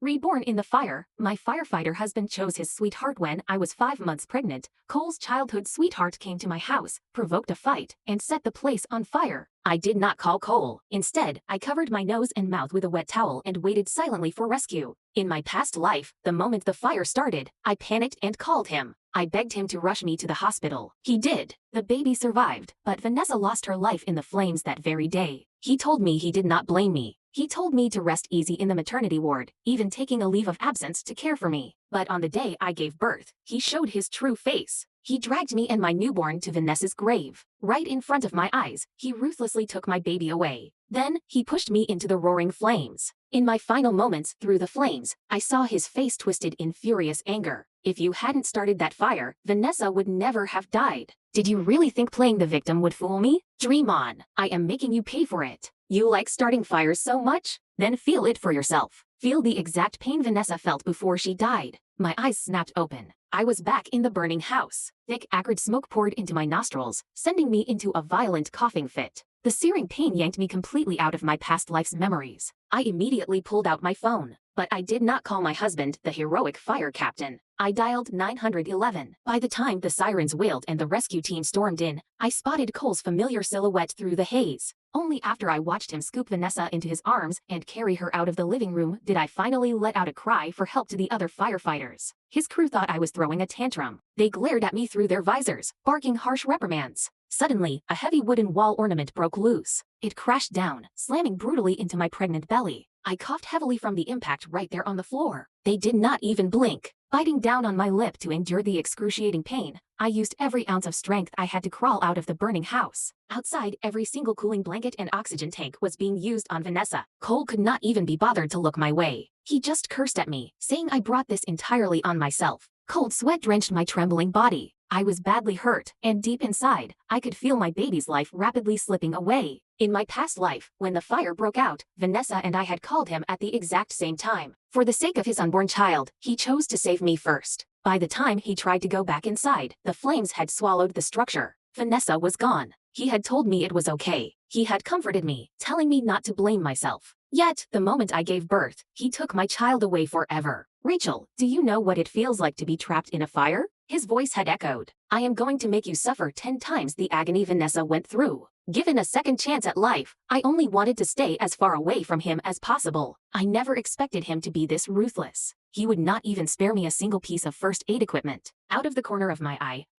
Reborn in the fire, my firefighter husband chose his sweetheart when I was 5 months pregnant. Cole's childhood sweetheart came to my house, provoked a fight, and set the place on fire. I did not call Cole. Instead, I covered my nose and mouth with a wet towel and waited silently for rescue. In my past life, the moment the fire started, I panicked and called him. I begged him to rush me to the hospital. He did. The baby survived, but Vanessa lost her life in the flames that very day. He told me he did not blame me. He told me to rest easy in the maternity ward, even taking a leave of absence to care for me. But on the day I gave birth, he showed his true face. He dragged me and my newborn to Vanessa's grave. Right in front of my eyes, he ruthlessly took my baby away. Then, he pushed me into the roaring flames. In my final moments through the flames, I saw his face twisted in furious anger. If you hadn't started that fire, Vanessa would never have died. Did you really think playing the victim would fool me? Dream on. I am making you pay for it. You like starting fires so much? Then feel it for yourself. Feel the exact pain Vanessa felt before she died. My eyes snapped open. I was back in the burning house. Thick, acrid smoke poured into my nostrils, sending me into a violent coughing fit. The searing pain yanked me completely out of my past life's memories. I immediately pulled out my phone. But I did not call my husband, the heroic fire captain. I dialed 911. By the time the sirens wailed and the rescue team stormed in, I spotted Cole's familiar silhouette through the haze. Only after I watched him scoop Vanessa into his arms and carry her out of the living room did I finally let out a cry for help to the other firefighters. His crew thought I was throwing a tantrum. They glared at me through their visors, barking harsh reprimands. Suddenly, a heavy wooden wall ornament broke loose. It crashed down, slamming brutally into my pregnant belly. I coughed heavily from the impact right there on the floor. They did not even blink. Biting down on my lip to endure the excruciating pain, I used every ounce of strength I had to crawl out of the burning house. Outside, every single cooling blanket and oxygen tank was being used on Vanessa. Cole could not even be bothered to look my way. He just cursed at me, saying I brought this entirely on myself. Cold sweat drenched my trembling body. I was badly hurt, and deep inside, I could feel my baby's life rapidly slipping away. In my past life, when the fire broke out, Vanessa and I had called him at the exact same time. For the sake of his unborn child, he chose to save me first. By the time he tried to go back inside, the flames had swallowed the structure. Vanessa was gone. He had told me it was okay. He had comforted me, telling me not to blame myself. Yet, the moment I gave birth, he took my child away forever. Rachel, do you know what it feels like to be trapped in a fire? His voice had echoed. I am going to make you suffer 10 times the agony Vanessa went through. Given a second chance at life, I only wanted to stay as far away from him as possible. I never expected him to be this ruthless. He would not even spare me a single piece of first aid equipment. Out of the corner of my eye,